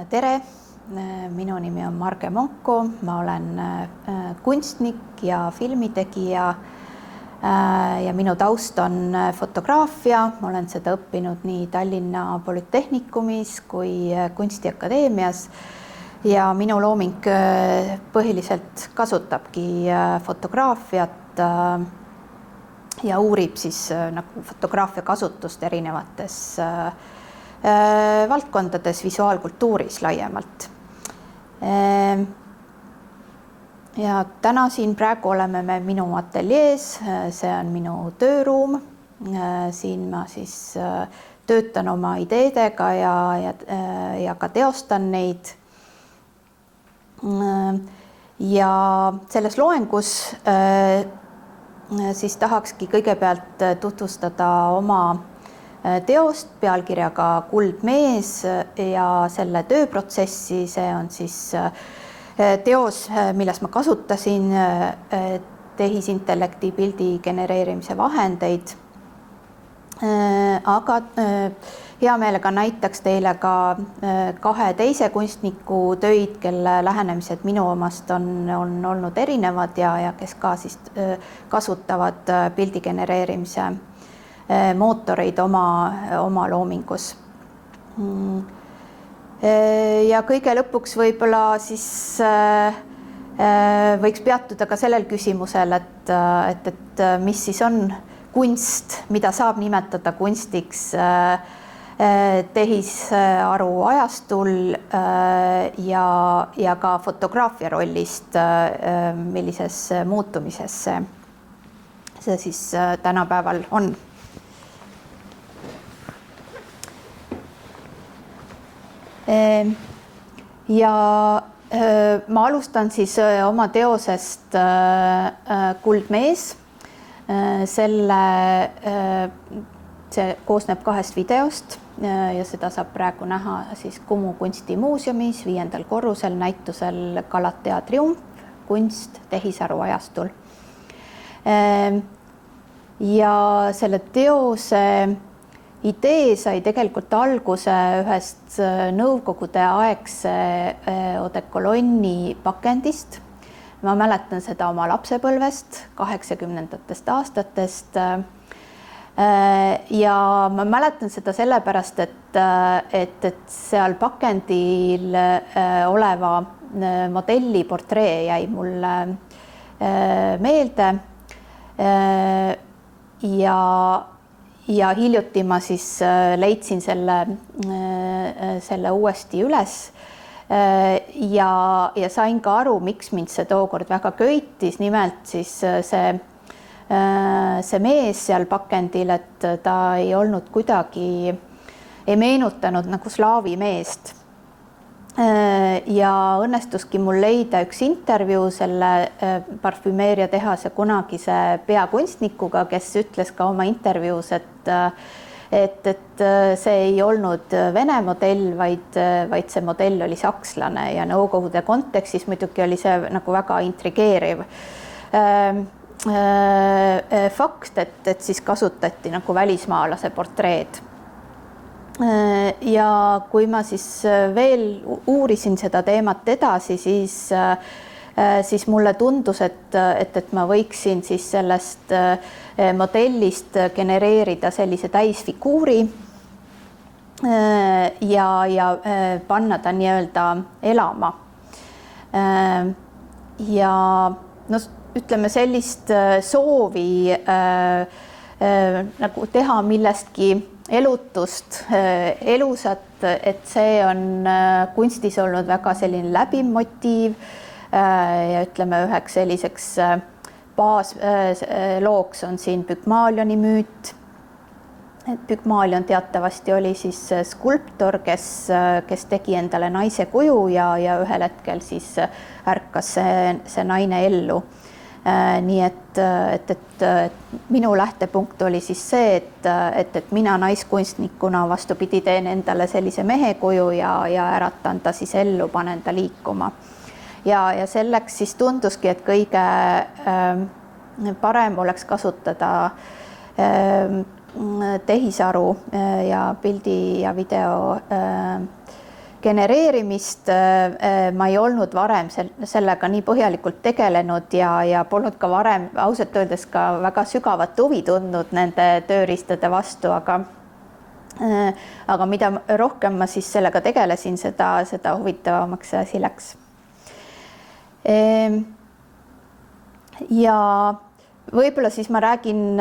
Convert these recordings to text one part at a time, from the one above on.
Tere, minu nimi on Marge Monko, ma olen kunstnik ja filmitegija ja minu taust on fotograafia. Ma olen seda õppinud nii Tallinna Polütehnikumis kui Kunstiakadeemias ja minu looming põhiliselt kasutabki fotograafiat ja uurib siis nagu fotograafia kasutust erinevates valdkondades visuaalkultuuris laiemalt. Ja täna siin praegu oleme me minu ateljees, see on minu tööruum. Siin ma siis töötan oma ideedega ja ka teostan neid. Ja selles loengus siis tahakski kõigepealt tutvustada oma teost pealkirjaga Kuldmees ja selle tööprotsessi. See on siis teos, milles ma kasutasin tehisintellekti pildi genereerimise vahendeid. Aga hea meelega näitaks teile ka kahe teise kunstniku töid, kelle lähenemised minu omast on olnud erinevad ja kes ka siis kasutavad pildi genereerimise mootoreid oma loomingus. Ja kõige lõpuks võib-olla siis võiks peatuda ka sellel küsimusel, et mis siis on kunst, mida saab nimetada kunstiks tehisaru ajastul ja ka fotograafia rollist, millises muutumises see siis tänapäeval on. Ja ma alustan siis oma teosest Kuldmees. See koosneb kahest videost ja seda saab praegu näha siis Kumu kunstimuuseumis 5. korrusel näitusel Galatea triumf, kunst tehisaru ajastul. Ja selle teose idee sai tegelikult alguse ühest nõukogude aegse odekolonni pakendist. Ma mäletan seda oma lapsepõlvest, 80ndatest aastatest. Ja ma mäletan seda sellepärast, et seal pakendil oleva modelli portree jäi mulle meelde. Ja hiljuti ma siis leidsin selle uuesti üles ja sain ka aru, miks mind see tookord väga köitis. Nimelt siis see mees seal pakendil, et ta ei olnud kuidagi, ei meenutanud nagu slaavi meest. Ja õnnestuski mul leida üks intervjuu selle parfümeeriatehase kunagise peakunstnikuga, kes ütles ka oma intervjuus, et see ei olnud Vene modell, vaid see modell oli sakslane ja Nõukogude kontekstis muidugi oli see nagu väga intrigeeriv fakt, et siis kasutati nagu välismaalase portreed. Ja kui ma siis veel uurisin seda teemat edasi, siis mulle tundus, et ma võiksin siis sellest modellist genereerida sellise täisfiguuri ja panna ta nii-öelda elama. Ja no, ütleme sellist soovi nagu teha millestki elutust, elusat, et see on kunstis olnud väga selline läbiv motiiv ja ütleme üheks selliseks baaslooks on siin Pygmalioni müüt. Pygmalion teatavasti oli siis skulptor, kes tegi endale naise kuju ja ühel hetkel siis ärkas see naine ellu. Nii et minu lähtepunkt oli siis see, et mina naiskunstnikuna vastupidi teen endale sellise mehe kuju ja äratan ta siis ellu, panen ta liikuma. Ja selleks siis tunduski, et kõige parem oleks kasutada tehisaru ja pildi ja video genereerimist ma ei olnud varem sellega nii põhjalikult tegelenud ja polnud ka varem ausalt öeldes ka väga sügavat huvi tundnud nende tööriistade vastu, aga mida rohkem ma siis sellega tegelesin, seda huvitavamaks see asi läks. Ja võib-olla siis ma räägin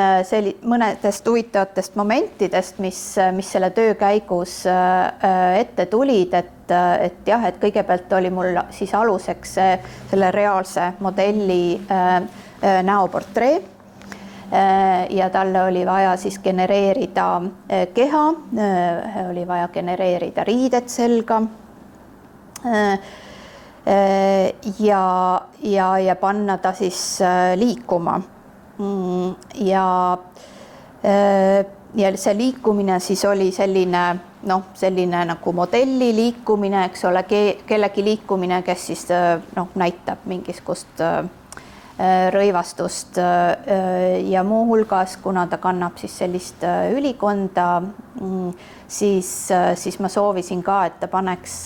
mõnedest huvitavatest momentidest, mis selle töö käigus ette tulid, et jah, et kõigepealt oli mul siis aluseks selle reaalse modelli näoportree ja talle oli vaja siis genereerida keha, oli vaja genereerida riided selga ja panna ta siis liikuma. Ja see liikumine siis oli selline nagu modelli liikumine, eks ole, kellegi liikumine, kes siis näitab mingisugust rõivastust ja muuhulgas, kuna ta kannab siis sellist ülikonda, siis ma soovisin ka, et ta paneks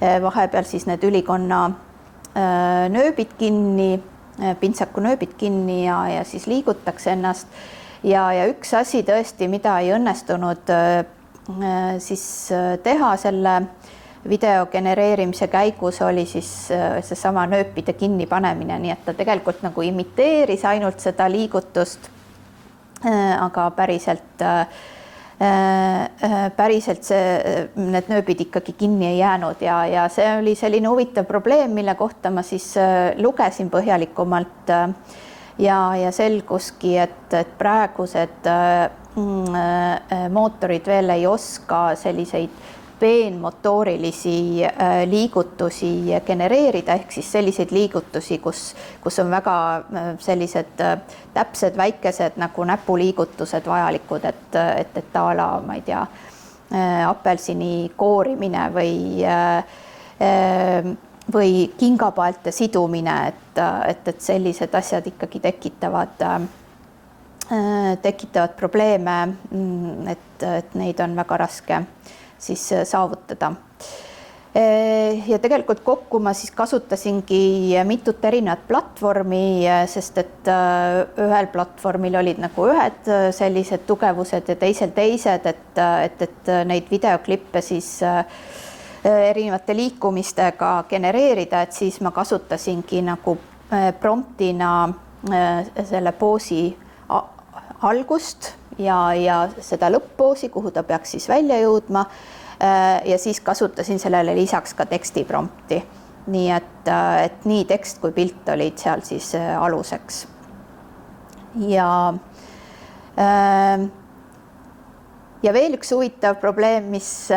vahepeal siis need ülikonna nööbid kinni, pintsaku nööbid kinni ja siis liigutaks ennast. Ja üks asi tõesti, mida ei õnnestunud siis teha selle video genereerimise käigus, oli siis seesama nööpide kinnipanemine, nii et ta tegelikult nagu imiteeris ainult seda liigutust, aga päriselt need nööbid ikkagi kinni ei jäänud ja see oli selline huvitav probleem, mille kohta ma siis lugesin põhjalikumalt ja selguski, et praegused mootorid veel ei oska selliseid peenmotoorilisi liigutusi genereerida, ehk siis selliseid liigutusi, kus on väga sellised täpsed väikesed nagu näpuliigutused vajalikud, et a la, ma ei tea, apelsini koorimine või kingapaelte sidumine, et sellised asjad ikkagi tekitavad probleeme, et neid on väga raske siis saavutada. Ja tegelikult kokku ma siis kasutasingi mitut erinevat platvormi, sest et ühel platvormil olid nagu ühed sellised tugevused ja teisel teised, et neid videoklippe siis erinevate liikumistega genereerida, et siis ma kasutasingi nagu promptina selle poosi algust ja seda lõpp-poosi, kuhu ta peaks siis välja jõudma. Ja siis kasutasin sellele lisaks ka tekstiprompti. Nii et nii tekst kui pilt olid seal siis aluseks. Ja veel üks huvitav probleem, mis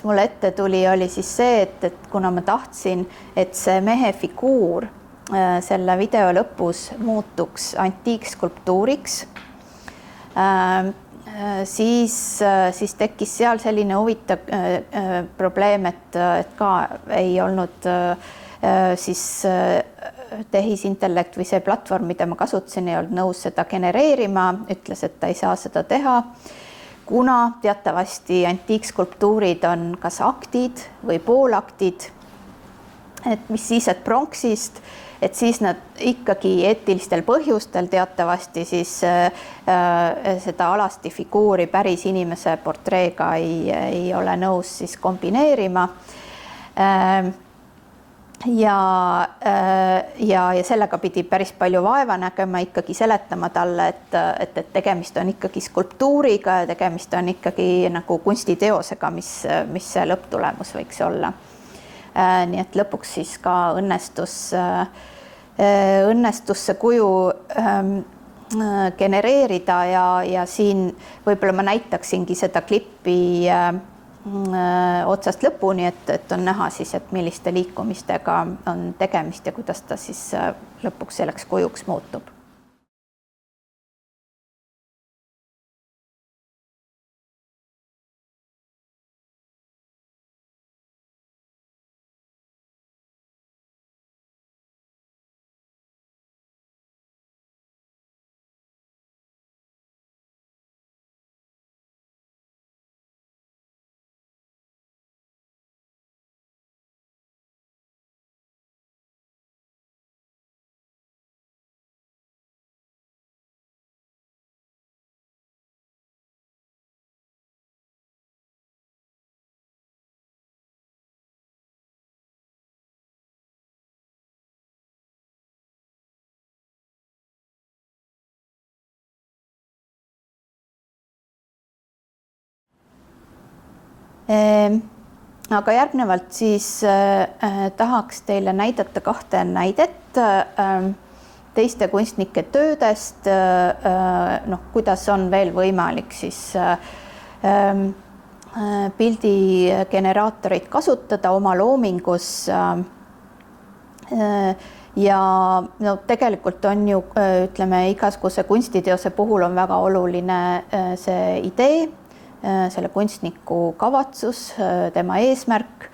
mulle ette tuli, oli siis see, et kuna ma tahtsin, et see mehe figuur selle video lõpus muutuks antiikskulptuuriks, siis tekkis seal selline huvitav probleem, et ka ei olnud siis tehisintellekt või see platvorm, mida ma kasutasin, ei olnud nõus seda genereerima, ütles, et ta ei saa seda teha, kuna teatavasti antiikskulptuurid on kas aktid või poolaktid, et mis siis, et pronksist, et siis nad ikkagi eetilistel põhjustel teatavasti siis seda alasti figuuri päris inimese portreega ei ole nõus siis kombineerima. Ja sellega pidi päris palju vaeva nägema, ikkagi seletama talle, et tegemist on ikkagi skulptuuriga ja tegemist on ikkagi nagu kunstiteosega, mis see lõpptulemus võiks olla. Nii et lõpuks siis ka õnnestus see kuju genereerida ja siin võib-olla ma näitaksingi seda klippi otsast lõpuni, et on näha siis, et milliste liikumistega on tegemist ja kuidas ta siis lõpuks selleks kujuks muutub. Aga järgnevalt siis tahaks teile näidata 2 näidet teiste kunstnike töödest, kuidas on veel võimalik siis pildigeneraatorit kasutada oma loomingus. Ja tegelikult on ju, ütleme, igasuguse kunstiteose puhul on väga oluline see idee, selle kunstniku kavatsus, tema eesmärk.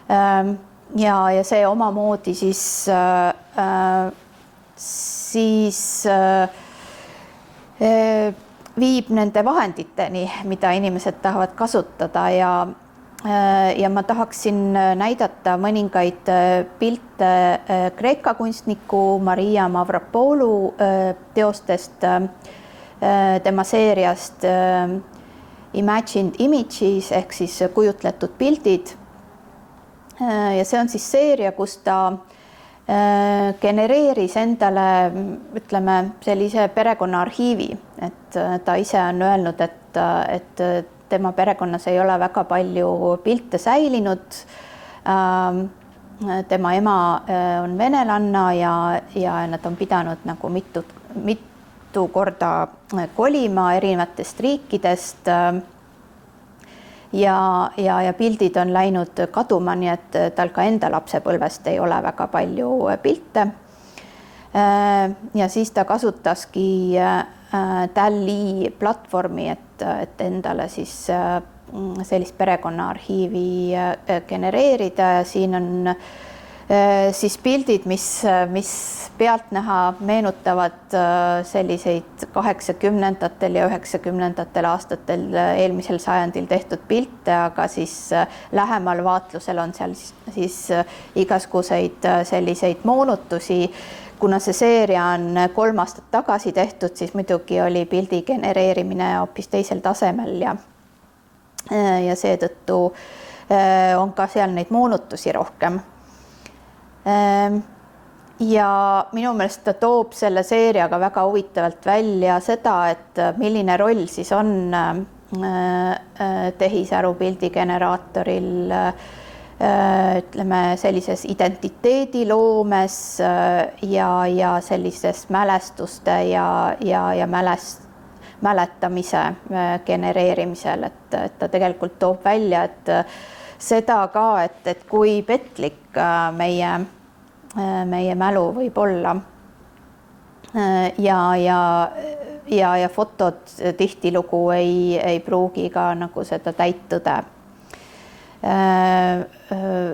Ja see omamoodi siis viib nende vahenditeni, mida inimesed tahavad kasutada ja ma tahaksin näidata mõningaid pilte Kreeka kunstniku Maria Mavropoulou teostest, tema seeriast Imagined Images ehk siis kujutletud pildid. Ja see on siis seeria, kus ta genereeris endale, ütleme, sellise perekonnaarhiivi, et ta ise on öelnud, et tema perekonnas ei ole väga palju pilte säilinud. Tema ema on venelanna ja nad on pidanud nagu mitu korda kolima erinevatest riikidest. Ja pildid on läinud kaduma, nii et tal ka enda lapsepõlvest ei ole väga palju pilte. Ja siis ta kasutaski DALL-E platvormi, et endale siis sellist perekonnaarhiivi genereerida. Ja siin on siis pildid, mis pealtnäha meenutavad selliseid 80ndatel ja 90ndatel aastatel eelmisel sajandil tehtud pilte, aga siis lähemal vaatlusel on seal siis igasuguseid selliseid moonutusi. Kuna see seeria on 3 aastat tagasi tehtud, siis muidugi oli pildi genereerimine hoopis teisel tasemel ja seetõttu on ka seal neid moonutusi rohkem. Ja minu meelest ta toob selle seeriaga väga huvitavalt välja seda, et milline roll siis on tehisaru pildigeneraatoril, ütleme, sellises identiteediloomes ja sellises mälestuste ja mäletamise genereerimisel, et ta tegelikult toob välja, et seda ka, et kui petlik meie mälu võib olla ja fotod tihtilugu ei pruugi ka nagu seda täittõde.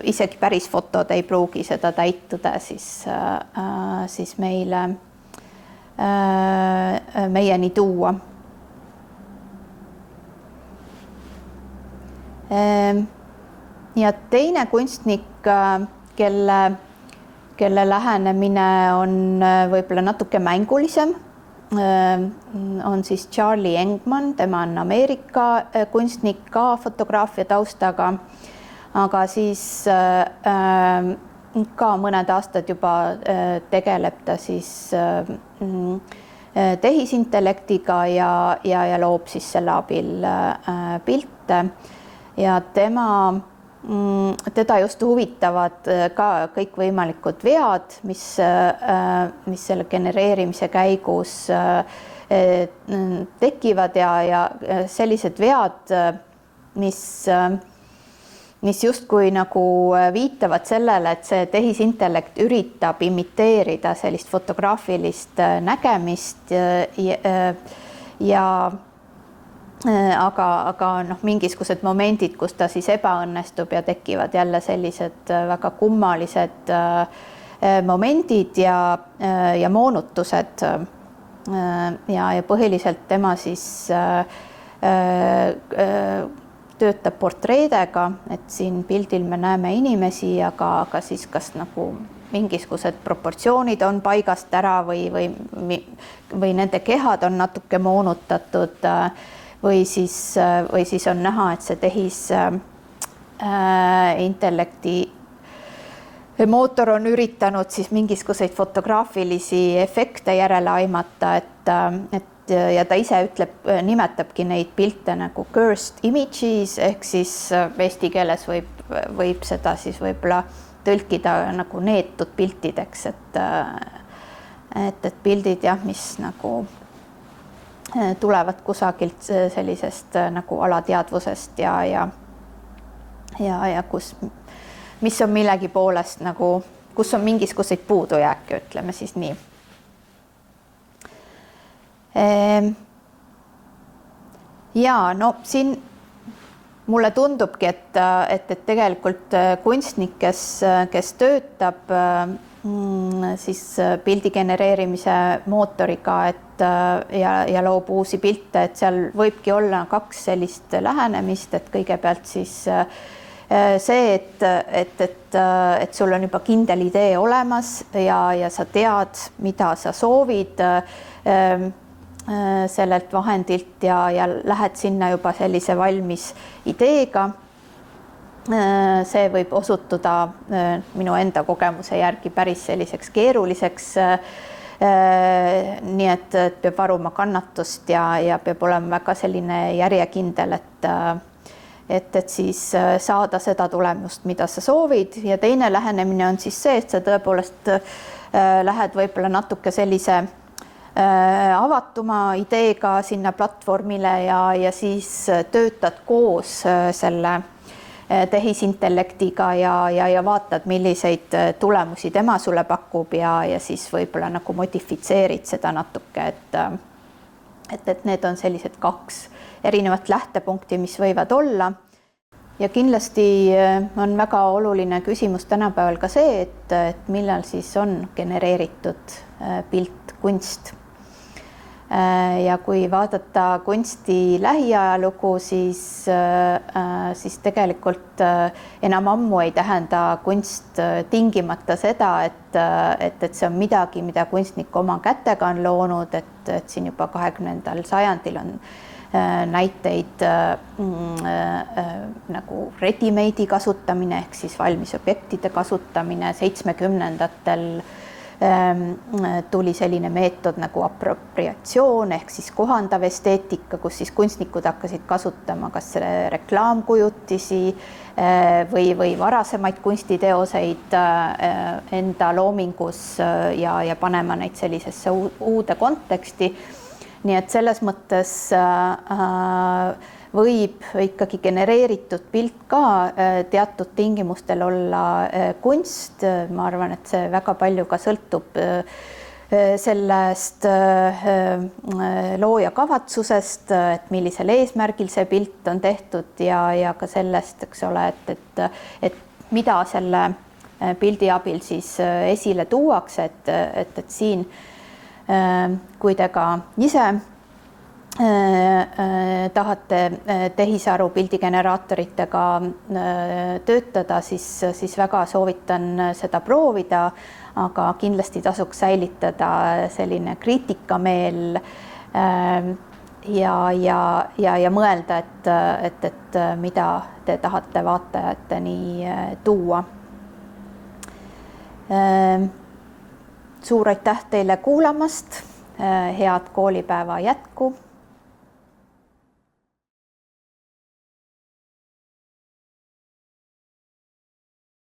Isegi päris fotod ei pruugi seda täittõde siis meieni tuua. Ja teine kunstnik, kelle lähenemine on võib-olla natuke mängulisem, on siis Charlie Engman. Tema on Ameerika kunstnik, ka fotograafia taustaga, aga siis ka mõned aastad juba tegeleb ta siis tehisintellektiga ja loob siis selle abil pilte. Ja teda just huvitavad ka kõikvõimalikud vead, mis selle genereerimise käigus tekivad ja sellised vead, mis justkui nagu viitavad sellele, et see tehisintellekt üritab imiteerida sellist fotograafilist nägemist aga mingisugused momendid, kus ta siis ebaõnnestub ja tekivad jälle sellised väga kummalised momendid ja moonutused. Ja põhiliselt tema siis töötab portreedega, et siin pildil me näeme inimesi, aga siis kas nagu mingisugused proportsioonid on paigast ära või nende kehad on natuke moonutatud või siis on näha, et see tehisintellekti mootor on üritanud siis mingisuguseid fotograafilisi efekte järele aimata, et ja ta ise nimetabki neid pilte nagu cursed images ehk siis eesti keeles võib seda siis võib-olla tõlkida nagu neetud piltideks, et pildid jah, mis nagu tulevad kusagilt sellisest nagu alateadvusest ja mis on millegi poolest nagu, kus on mingisuguseid puudujääke, ütleme siis nii. Ja no siin mulle tundubki, et tegelikult kunstnik, kes töötab siis pildi genereerimise mootoriga ja loob uusi pilte, et seal võibki olla 2 sellist lähenemist, et kõigepealt siis see, et sul on juba kindel idee olemas ja sa tead, mida sa soovid sellelt vahendilt ja lähed sinna juba sellise valmis ideega. See võib osutuda minu enda kogemuse järgi päris selliseks keeruliseks. Nii et peab varuma kannatust ja peab olema väga selline järjekindel, et siis saada seda tulemust, mida sa soovid. Ja teine lähenemine on siis see, et sa tõepoolest lähed võib-olla natuke sellise avatuma ideega sinna platvormile ja siis töötad koos selle tehisintellektiga ja vaatad, milliseid tulemusi tema sulle pakub ja siis võib-olla nagu modifitseerid seda natuke, et need on sellised 2 erinevat lähtepunkti, mis võivad olla. Ja kindlasti on väga oluline küsimus tänapäeval ka see, et millal siis on genereeritud pilt, kunst. Ja kui vaadata kunsti lähiajalugu, siis tegelikult enam ammu ei tähenda kunst tingimata seda, et see on midagi, mida kunstnik oma kätega on loonud, et siin juba 20. sajandil on näiteid nagu ready-made'i kasutamine ehk siis valmis objektide kasutamine. 70-ndatel tuli selline meetod nagu apropriatsioon ehk siis kohandav esteetika, kus siis kunstnikud hakkasid kasutama kas reklaamkujutisi või varasemaid kunstiteoseid enda loomingus ja panema neid sellisesse uude konteksti. Nii et selles mõttes võib ikkagi genereeritud pilt ka teatud tingimustel olla kunst. Ma arvan, et see väga palju ka sõltub sellest looja kavatsusest, et millisel eesmärgil see pilt on tehtud ja ka sellest, eks ole, et mida selle pildi abil siis esile tuuakse, et siin kui te ka ise tahate tehisaru pildigeneraatoritega töötada, siis väga soovitan seda proovida, aga kindlasti tasuks säilitada selline kriitikameel ja mõelda, et mida te tahate vaatajateni tuua. Suur aitäh teile kuulamast, head koolipäeva jätku!